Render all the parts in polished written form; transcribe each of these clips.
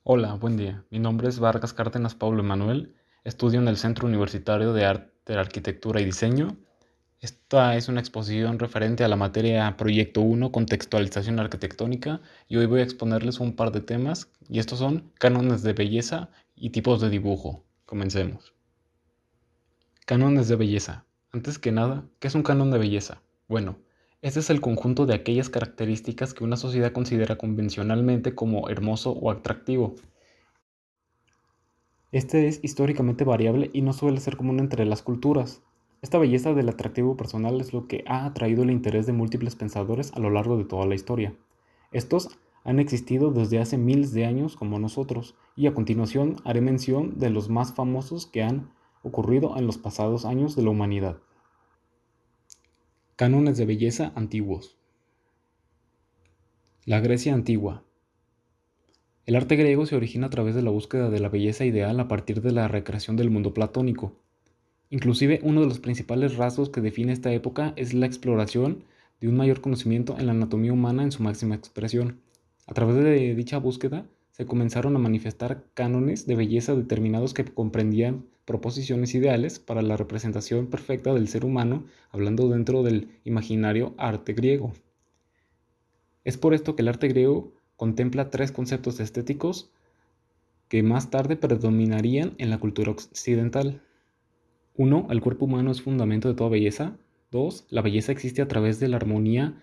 Hola, buen día. Mi nombre es Vargas Cárdenas Pablo Emanuel. Estudio en el Centro Universitario de Arte, Arquitectura y Diseño. Esta es una exposición referente a la materia Proyecto 1, Contextualización Arquitectónica, y hoy voy a exponerles un par de temas, y estos son cánones de belleza y tipos de dibujo. Comencemos. Cánones de belleza. Antes que nada, ¿qué es un canon de belleza? Bueno, este es el conjunto de aquellas características que una sociedad considera convencionalmente como hermoso o atractivo. Este es históricamente variable y no suele ser común entre las culturas. Esta belleza del atractivo personal es lo que ha atraído el interés de múltiples pensadores a lo largo de toda la historia. Estos han existido desde hace miles de años como nosotros, y a continuación haré mención de los más famosos que han ocurrido en los pasados años de la humanidad. Cánones de belleza antiguos. La Grecia antigua. El arte griego se origina a través de la búsqueda de la belleza ideal a partir de la recreación del mundo platónico. Inclusive uno de los principales rasgos que define esta época es la exploración de un mayor conocimiento en la anatomía humana en su máxima expresión. A través de dicha búsqueda se comenzaron a manifestar cánones de belleza determinados que comprendían proposiciones ideales para la representación perfecta del ser humano, hablando dentro del imaginario arte griego. Es por esto que el arte griego contempla tres conceptos estéticos que más tarde predominarían en la cultura occidental. 1. El cuerpo humano es fundamento de toda belleza. 2. La belleza existe a través de la armonía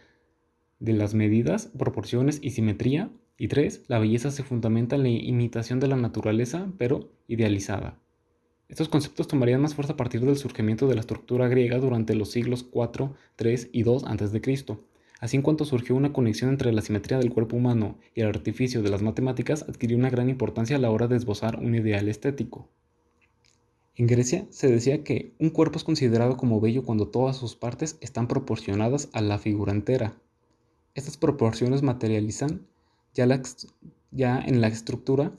de las medidas, proporciones y simetría. Y 3. La belleza se fundamenta en la imitación de la naturaleza, pero idealizada. Estos conceptos tomarían más fuerza a partir del surgimiento de la estructura griega durante los siglos IV, III y II a.C. Así, en cuanto surgió una conexión entre la simetría del cuerpo humano y el artificio de las matemáticas, adquirió una gran importancia a la hora de esbozar un ideal estético. En Grecia se decía que un cuerpo es considerado como bello cuando todas sus partes están proporcionadas a la figura entera. Estas proporciones materializan ya, ya en la estructura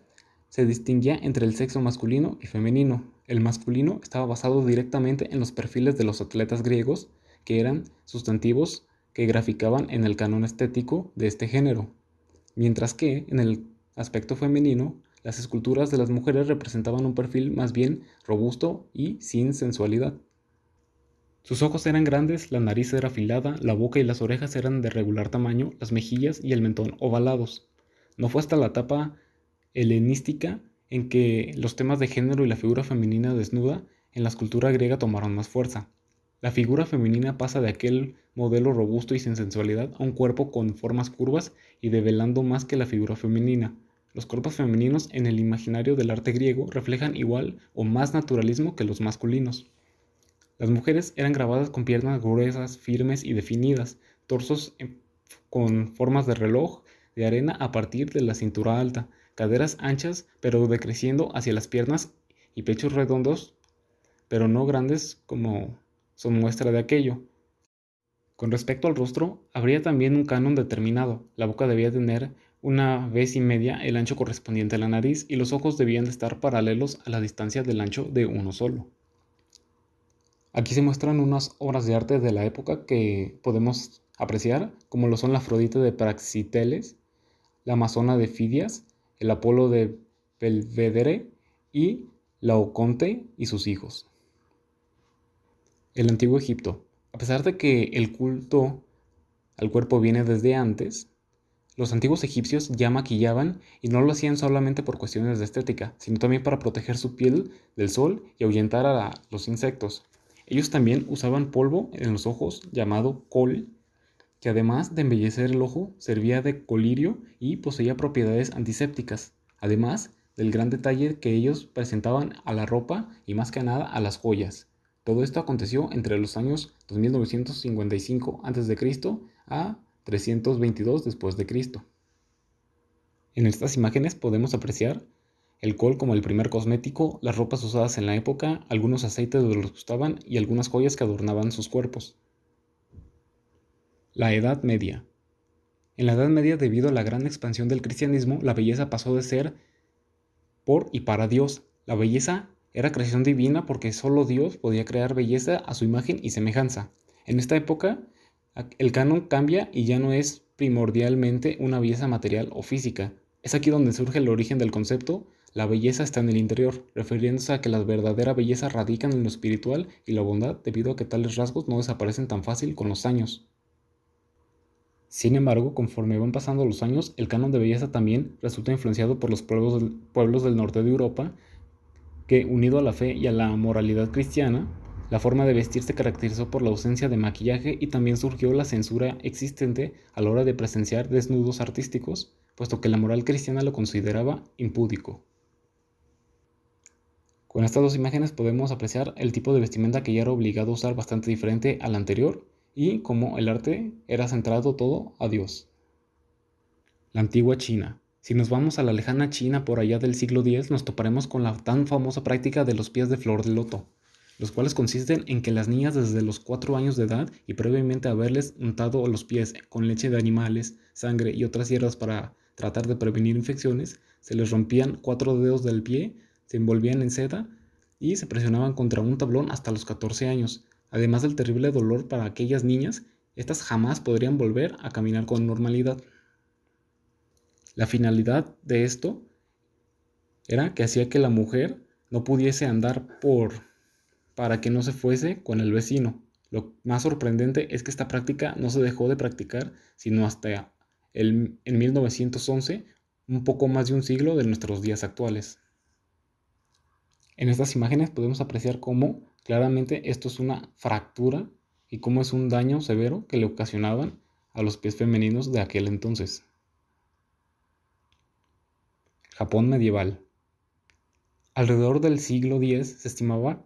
se distinguía entre el sexo masculino y femenino. El masculino estaba basado directamente en los perfiles de los atletas griegos, que eran sustantivos que graficaban en el canon estético de este género, mientras que en el aspecto femenino, las esculturas de las mujeres representaban un perfil más bien robusto y sin sensualidad. Sus ojos eran grandes, la nariz era afilada, la boca y las orejas eran de regular tamaño, las mejillas y el mentón ovalados. No fue hasta la etapa helenística en que los temas de género y la figura femenina desnuda en la escultura griega tomaron más fuerza. La figura femenina pasa de aquel modelo robusto y sin sensualidad a un cuerpo con formas curvas y develando más que la figura femenina. Los cuerpos femeninos en el imaginario del arte griego reflejan igual o más naturalismo que los masculinos. Las mujeres eran grabadas con piernas gruesas, firmes y definidas, torsos con formas de reloj de arena a partir de la cintura alta, caderas anchas pero decreciendo hacia las piernas y pechos redondos pero no grandes como son muestra de aquello. Con respecto al rostro, habría también un canon determinado. La boca debía tener una vez y media el ancho correspondiente a la nariz y los ojos debían de estar paralelos a la distancia del ancho de uno solo. Aquí se muestran unas obras de arte de la época que podemos apreciar, como lo son la Afrodita de Praxiteles, la Amazona de Fidias, el Apolo de Belvedere y Laoconte y sus hijos. El Antiguo Egipto. A pesar de que el culto al cuerpo viene desde antes, los antiguos egipcios ya maquillaban y no lo hacían solamente por cuestiones de estética, sino también para proteger su piel del sol y ahuyentar a los insectos. Ellos también usaban polvo en los ojos llamado col, que además de embellecer el ojo, servía de colirio y poseía propiedades antisépticas, además del gran detalle que ellos presentaban a la ropa y más que nada a las joyas. Todo esto aconteció entre los años 2955 a.C. a 322 después de Cristo. En estas imágenes podemos apreciar el col como el primer cosmético, las ropas usadas en la época, algunos aceites de los que usaban y algunas joyas que adornaban sus cuerpos. La Edad Media. En la Edad Media, debido a la gran expansión del cristianismo, la belleza pasó de ser por y para Dios. La belleza era creación divina porque solo Dios podía crear belleza a su imagen y semejanza. En esta época, el canon cambia y ya no es primordialmente una belleza material o física, Es aquí donde surge el origen del concepto "la belleza está en el interior", refiriéndose a que la verdadera belleza radica en lo espiritual y la bondad, debido a que tales rasgos no desaparecen tan fácil con los años. Sin embargo, conforme van pasando los años, el canon de belleza también resulta influenciado por los pueblos del norte de Europa, que, unido a la fe y a la moralidad cristiana, la forma de vestir se caracterizó por la ausencia de maquillaje y también surgió la censura existente a la hora de presenciar desnudos artísticos, puesto que la moral cristiana lo consideraba impúdico. Con estas dos imágenes podemos apreciar el tipo de vestimenta que ya era obligado a usar bastante diferente al anterior y cómo el arte era centrado todo a Dios. La antigua China. Si nos vamos a la lejana China por allá del siglo X, nos toparemos con la tan famosa práctica de los pies de flor de loto, los cuales consisten en que las niñas desde los 4 años de edad y previamente haberles untado los pies con leche de animales, sangre y otras hierbas para tratar de prevenir infecciones, se les rompían 4 dedos del pie, se envolvían en seda y se presionaban contra un tablón hasta los 14 años. Además del terrible dolor para aquellas niñas, estas jamás podrían volver a caminar con normalidad. La finalidad de esto era que hacía que la mujer no pudiese andar para que no se fuese con el vecino. Lo más sorprendente es que esta práctica no se dejó de practicar sino hasta en 1911, un poco más de un siglo de nuestros días actuales. En estas imágenes podemos apreciar cómo claramente esto es una fractura y cómo es un daño severo que le ocasionaban a los pies femeninos de aquel entonces. Japón medieval. Alrededor del siglo X se estimaba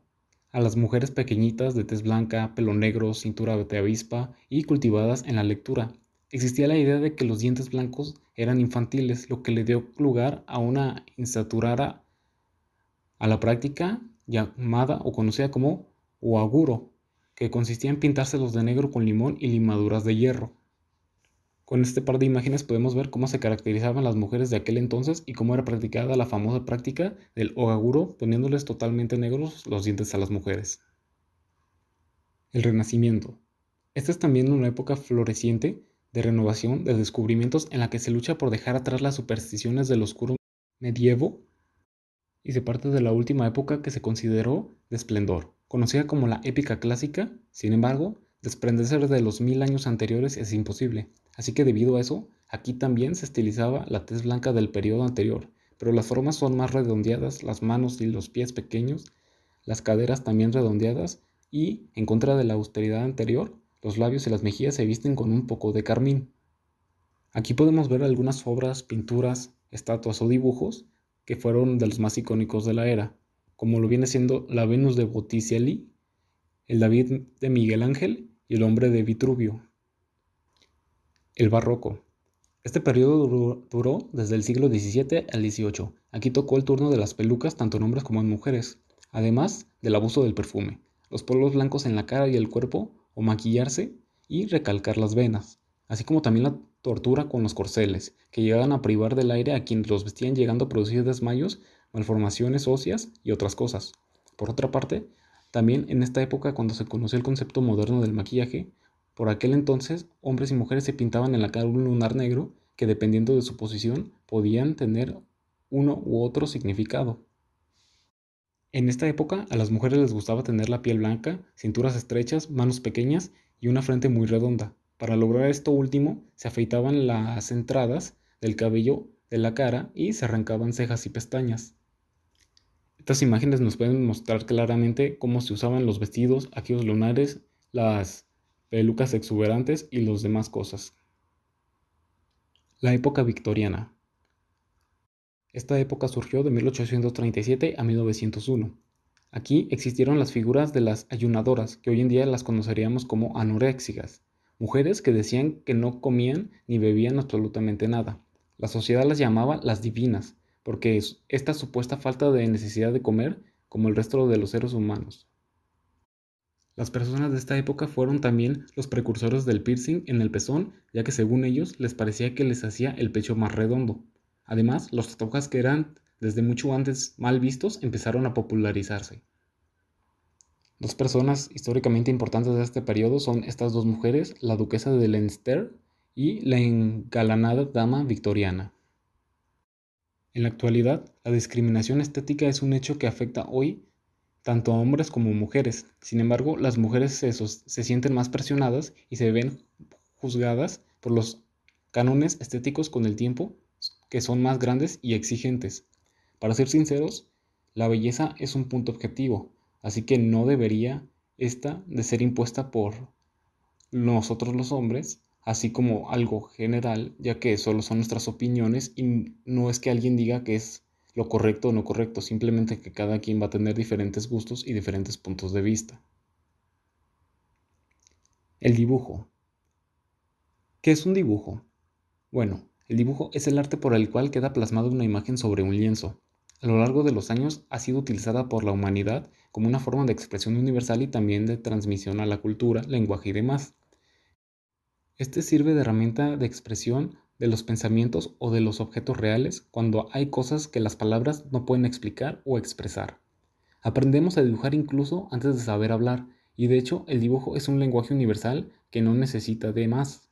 a las mujeres pequeñitas de tez blanca, pelo negro, cintura de avispa y cultivadas en la lectura. Existía la idea de que los dientes blancos eran infantiles, lo que le dio lugar a una instaurada a la práctica llamada o conocida como "uaguro", que consistía en pintárselos de negro con limón y limaduras de hierro. Con este par de imágenes podemos ver cómo se caracterizaban las mujeres de aquel entonces y cómo era practicada la famosa práctica del ogaguro, poniéndoles totalmente negros los dientes a las mujeres. El Renacimiento. Esta es también una época floreciente de renovación, de descubrimientos, en la que se lucha por dejar atrás las supersticiones del oscuro medievo y se parte de la última época que se consideró de esplendor, conocida como la épica clásica. Sin embargo, desprenderse de los 1000 años anteriores es imposible, así que debido a eso, aquí también se estilizaba la tez blanca del periodo anterior, pero las formas son más redondeadas, las manos y los pies pequeños, las caderas también redondeadas y, en contra de la austeridad anterior, los labios y las mejillas se visten con un poco de carmín. Aquí podemos ver algunas obras, pinturas, estatuas o dibujos que fueron de los más icónicos de la era, como lo viene siendo la Venus de Botticelli, el David de Miguel Ángel y el Hombre de Vitruvio. El Barroco. Este periodo duró desde el siglo XVII al XVIII. Aquí tocó el turno de las pelucas tanto en hombres como en mujeres, además del abuso del perfume, los polvos blancos en la cara y el cuerpo o maquillarse y recalcar las venas, así como también la tortura con los corceles, que llegaban a privar del aire a quienes los vestían, llegando a producir desmayos, malformaciones óseas y otras cosas. Por otra parte, también en esta época, cuando se conoció el concepto moderno del maquillaje, por aquel entonces hombres y mujeres se pintaban en la cara un lunar negro que, dependiendo de su posición, podían tener uno u otro significado. En esta época a las mujeres les gustaba tener la piel blanca, cinturas estrechas, manos pequeñas y una frente muy redonda. Para lograr esto último, se afeitaban las entradas del cabello de la cara y se arrancaban cejas y pestañas. Estas imágenes nos pueden mostrar claramente cómo se usaban los vestidos, aquellos lunares, las pelucas exuberantes y las demás cosas. La época victoriana. Esta época surgió de 1837 a 1901. Aquí existieron las figuras de las ayunadoras, que hoy en día las conoceríamos como anoréxicas, mujeres que decían que no comían ni bebían absolutamente nada. La sociedad las llamaba las divinas, porque esta supuesta falta de necesidad de comer como el resto de los seres humanos. Las personas de esta época fueron también los precursores del piercing en el pezón, ya que según ellos les parecía que les hacía el pecho más redondo. Además, los tatuajes, que eran desde mucho antes mal vistos, empezaron a popularizarse. Dos personas históricamente importantes de este periodo son estas dos mujeres, la duquesa de Leinster y la engalanada dama victoriana. En la actualidad, la discriminación estética es un hecho que afecta hoy tanto a hombres como mujeres. Sin embargo, las mujeres se sienten más presionadas y se ven juzgadas por los cánones estéticos con el tiempo, que son más grandes y exigentes. Para ser sinceros, la belleza es un punto objetivo, así que no debería esta de ser impuesta por nosotros los hombres, así como algo general, ya que solo son nuestras opiniones y no es que alguien diga que es lo correcto o no correcto, simplemente que cada quien va a tener diferentes gustos y diferentes puntos de vista. El dibujo. ¿Qué es un dibujo? Bueno, el dibujo es el arte por el cual queda plasmada una imagen sobre un lienzo. A lo largo de los años ha sido utilizada por la humanidad como una forma de expresión universal y también de transmisión a la cultura, lenguaje y demás. Este sirve de herramienta de expresión de los pensamientos o de los objetos reales cuando hay cosas que las palabras no pueden explicar o expresar. Aprendemos a dibujar incluso antes de saber hablar, y de hecho el dibujo es un lenguaje universal que no necesita de más.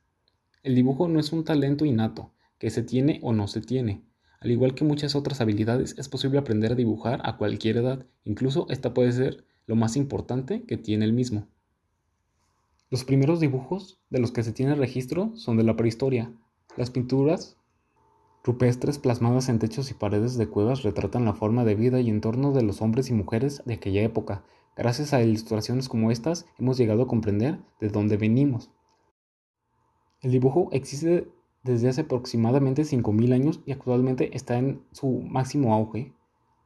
El dibujo no es un talento innato, que se tiene o no se tiene. Al igual que muchas otras habilidades, es posible aprender a dibujar a cualquier edad, incluso esta puede ser lo más importante que tiene el mismo. Los primeros dibujos de los que se tiene registro son de la prehistoria. Las pinturas rupestres plasmadas en techos y paredes de cuevas retratan la forma de vida y entorno de los hombres y mujeres de aquella época. Gracias a ilustraciones como estas, hemos llegado a comprender de dónde venimos. El dibujo existe desde hace aproximadamente 5000 años y actualmente está en su máximo auge.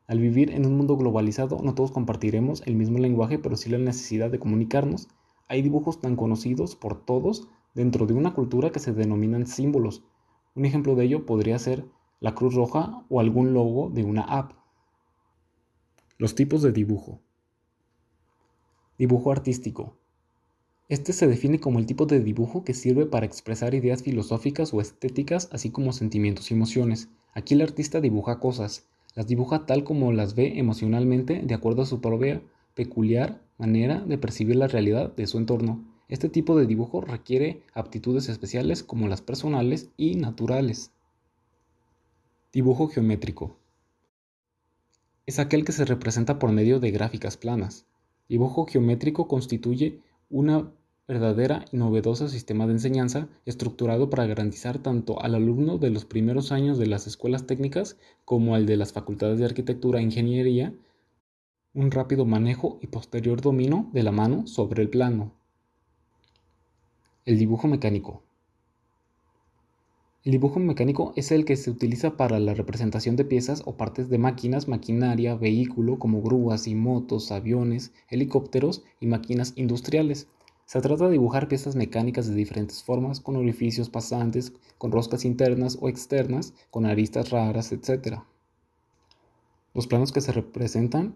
Al vivir en un mundo globalizado, no todos compartiremos el mismo lenguaje, pero sí la necesidad de comunicarnos. Hay dibujos tan conocidos por todos dentro de una cultura que se denominan símbolos. Un ejemplo de ello podría ser la Cruz Roja o algún logo de una app. Los tipos de dibujo. Dibujo artístico. Este se define como el tipo de dibujo que sirve para expresar ideas filosóficas o estéticas, así como sentimientos y emociones. Aquí el artista dibuja cosas, las dibuja tal como las ve emocionalmente de acuerdo a su propia peculiar manera de percibir la realidad de su entorno. Este tipo de dibujo requiere aptitudes especiales como las personales y naturales. Dibujo geométrico. Es aquel que se representa por medio de gráficas planas. Dibujo geométrico constituye una verdadera y novedoso sistema de enseñanza estructurado para garantizar tanto al alumno de los primeros años de las escuelas técnicas como al de las facultades de arquitectura e ingeniería un rápido manejo y posterior dominio de la mano sobre el plano. El dibujo mecánico. El dibujo mecánico es el que se utiliza para la representación de piezas o partes de máquinas, maquinaria, vehículo como grúas y motos, aviones, helicópteros y máquinas industriales. Se trata de dibujar piezas mecánicas de diferentes formas, con orificios pasantes, con roscas internas o externas, con aristas raras, etc. Los planos que se representan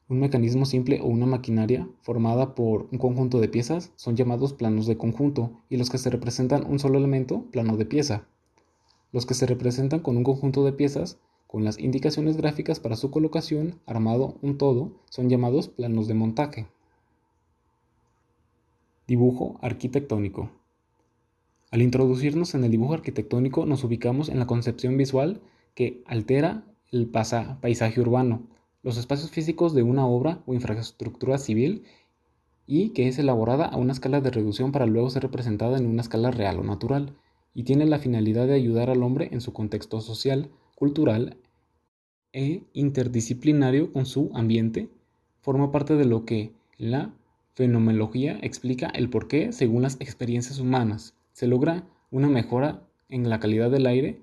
un mecanismo simple o una maquinaria formada por un conjunto de piezas son llamados planos de conjunto, y los que se representan un solo elemento, plano de pieza. Los que se representan con un conjunto de piezas, con las indicaciones gráficas para su colocación, armado un todo, son llamados planos de montaje. Dibujo arquitectónico. Al introducirnos en el dibujo arquitectónico nos ubicamos en la concepción visual que altera el paisaje urbano, los espacios físicos de una obra o infraestructura civil, y que es elaborada a una escala de reducción para luego ser representada en una escala real o natural, y tiene la finalidad de ayudar al hombre en su contexto social, cultural e interdisciplinario con su ambiente. Forma parte de lo que la fenomenología explica el porqué según las experiencias humanas. Se logra una mejora en la calidad del aire.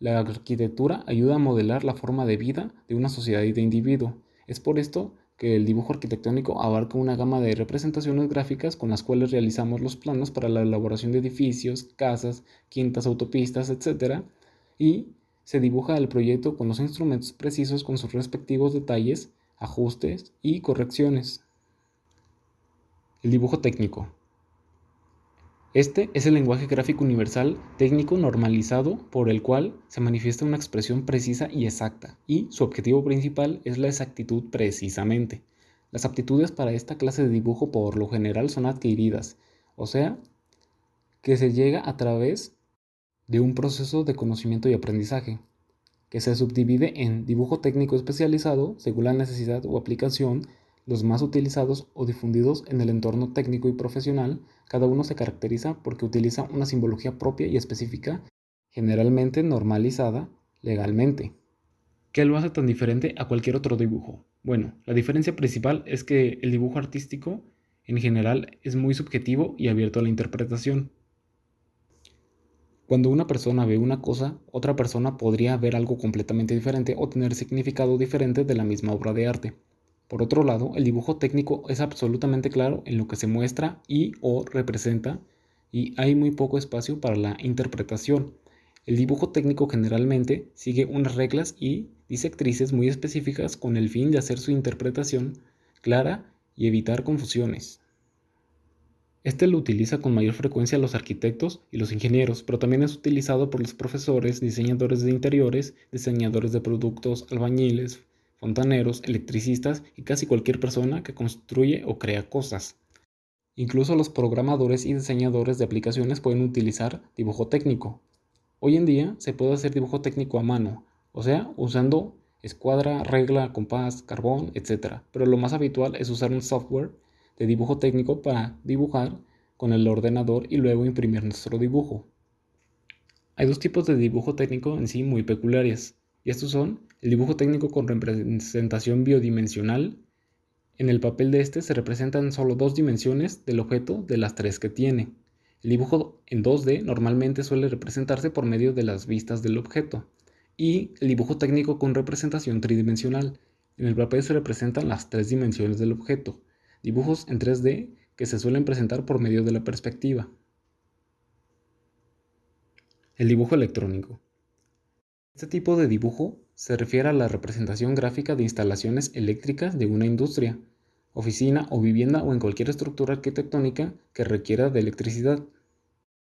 La arquitectura ayuda a modelar la forma de vida de una sociedad y de individuo. Es por esto que el dibujo arquitectónico abarca una gama de representaciones gráficas con las cuales realizamos los planos para la elaboración de edificios, casas, quintas, autopistas, etc. Y se dibuja el proyecto con los instrumentos precisos con sus respectivos detalles, ajustes y correcciones. El dibujo técnico. Este es el lenguaje gráfico universal técnico normalizado por el cual se manifiesta una expresión precisa y exacta, y su objetivo principal es la exactitud precisamente. Las aptitudes para esta clase de dibujo por lo general son adquiridas, o sea, que se llega a través de un proceso de conocimiento y aprendizaje, que se subdivide en dibujo técnico especializado según la necesidad o aplicación, los más utilizados o difundidos en el entorno técnico y profesional. Cada uno se caracteriza porque utiliza una simbología propia y específica, generalmente normalizada legalmente. ¿Qué lo hace tan diferente a cualquier otro dibujo? Bueno, la diferencia principal es que el dibujo artístico en general es muy subjetivo y abierto a la interpretación. Cuando una persona ve una cosa, otra persona podría ver algo completamente diferente o tener significado diferente de la misma obra de arte. Por otro lado, el dibujo técnico es absolutamente claro en lo que se muestra y o representa, y hay muy poco espacio para la interpretación. El dibujo técnico generalmente sigue unas reglas y directrices muy específicas con el fin de hacer su interpretación clara y evitar confusiones. Este lo utiliza con mayor frecuencia los arquitectos y los ingenieros, pero también es utilizado por los profesores, diseñadores de interiores, diseñadores de productos, albañiles, fontaneros, electricistas y casi cualquier persona que construye o crea cosas. Incluso los programadores y diseñadores de aplicaciones pueden utilizar dibujo técnico. Hoy en día se puede hacer dibujo técnico a mano, o sea, usando escuadra, regla, compás, carbón, etc. Pero lo más habitual es usar un software de dibujo técnico para dibujar con el ordenador y luego imprimir nuestro dibujo. Hay dos tipos de dibujo técnico en sí muy peculiares, y estos son el dibujo técnico con representación bidimensional. En el papel de este se representan solo dos dimensiones del objeto de las tres que tiene. El dibujo en 2D normalmente suele representarse por medio de las vistas del objeto, y el dibujo técnico con representación tridimensional. En el papel se representan las tres dimensiones del objeto. Dibujos en 3D que se suelen presentar por medio de la perspectiva. El dibujo electrónico. Este tipo de dibujo se refiere a la representación gráfica de instalaciones eléctricas de una industria, oficina o vivienda o en cualquier estructura arquitectónica que requiera de electricidad.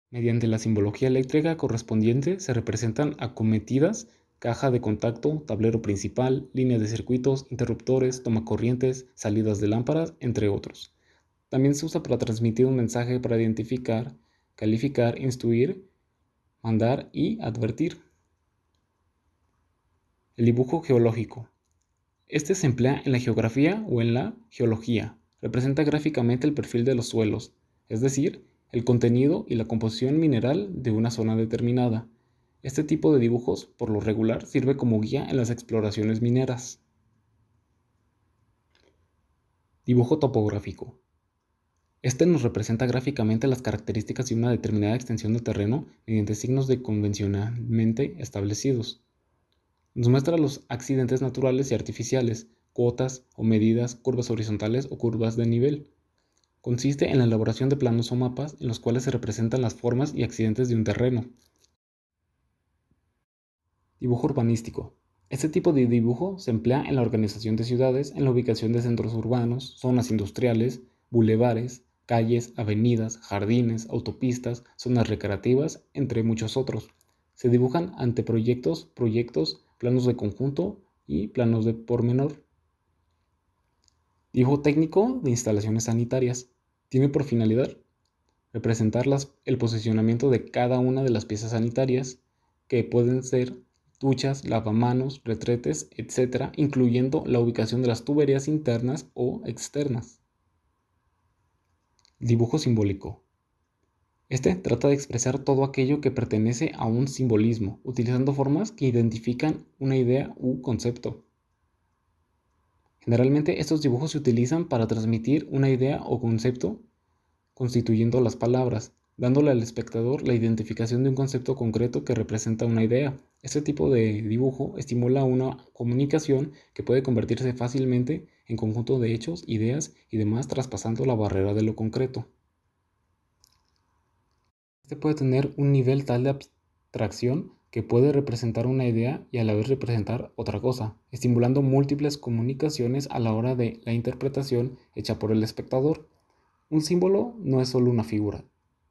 Mediante la simbología eléctrica correspondiente se representan acometidas, caja de contacto, tablero principal, línea de circuitos, interruptores, tomacorrientes, salidas de lámparas, entre otros. También se usa para transmitir un mensaje para identificar, calificar, instruir, mandar y advertir. El dibujo geológico. Este se emplea en la geografía o en la geología. Representa gráficamente el perfil de los suelos, es decir, el contenido y la composición mineral de una zona determinada. Este tipo de dibujos, por lo regular, sirve como guía en las exploraciones mineras. Dibujo topográfico. Este nos representa gráficamente las características de una determinada extensión de terreno mediante signos convencionalmente establecidos. Nos muestra los accidentes naturales y artificiales, cuotas o medidas, curvas horizontales o curvas de nivel. Consiste en la elaboración de planos o mapas en los cuales se representan las formas y accidentes de un terreno. Dibujo urbanístico. Este tipo de dibujo se emplea en la organización de ciudades, en la ubicación de centros urbanos, zonas industriales, bulevares, calles, avenidas, jardines, autopistas, zonas recreativas, entre muchos otros. Se dibujan anteproyectos, proyectos, planos de conjunto y planos de pormenor. Dibujo técnico de instalaciones sanitarias. Tiene por finalidad representar el posicionamiento de cada una de las piezas sanitarias, que pueden ser duchas, lavamanos, retretes, etc., incluyendo la ubicación de las tuberías internas o externas. Dibujo simbólico. Este trata de expresar todo aquello que pertenece a un simbolismo, utilizando formas que identifican una idea u concepto. Generalmente estos dibujos se utilizan para transmitir una idea o concepto, constituyendo las palabras, dándole al espectador la identificación de un concepto concreto que representa una idea. Este tipo de dibujo estimula una comunicación que puede convertirse fácilmente en conjunto de hechos, ideas y demás, traspasando la barrera de lo concreto. Este puede tener un nivel tal de abstracción que puede representar una idea y a la vez representar otra cosa, estimulando múltiples comunicaciones a la hora de la interpretación hecha por el espectador. Un símbolo no es solo una figura.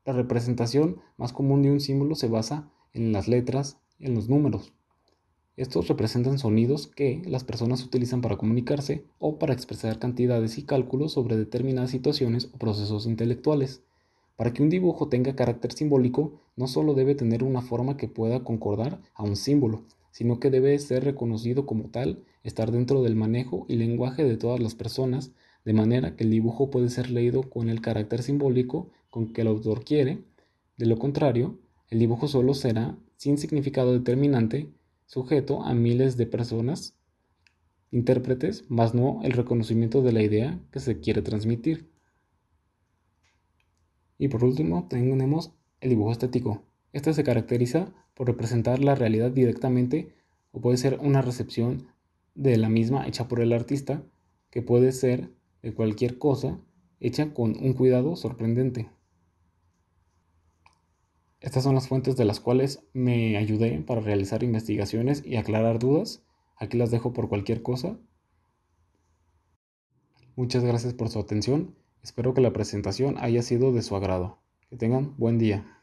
La representación más común de un símbolo se basa en las letras, en los números. Estos representan sonidos que las personas utilizan para comunicarse o para expresar cantidades y cálculos sobre determinadas situaciones o procesos intelectuales. Para que un dibujo tenga carácter simbólico, no solo debe tener una forma que pueda concordar a un símbolo, sino que debe ser reconocido como tal, estar dentro del manejo y lenguaje de todas las personas, de manera que el dibujo puede ser leído con el carácter simbólico con que el autor quiere. De lo contrario, el dibujo solo será, sin significado determinante, sujeto a miles de personas, intérpretes, más no el reconocimiento de la idea que se quiere transmitir. Y por último, tenemos el dibujo estético. Este se caracteriza por representar la realidad directamente o puede ser una recepción de la misma hecha por el artista, que puede ser de cualquier cosa hecha con un cuidado sorprendente. Estas son las fuentes de las cuales me ayudé para realizar investigaciones y aclarar dudas. Aquí las dejo por cualquier cosa. Muchas gracias por su atención. Espero que la presentación haya sido de su agrado. Que tengan buen día.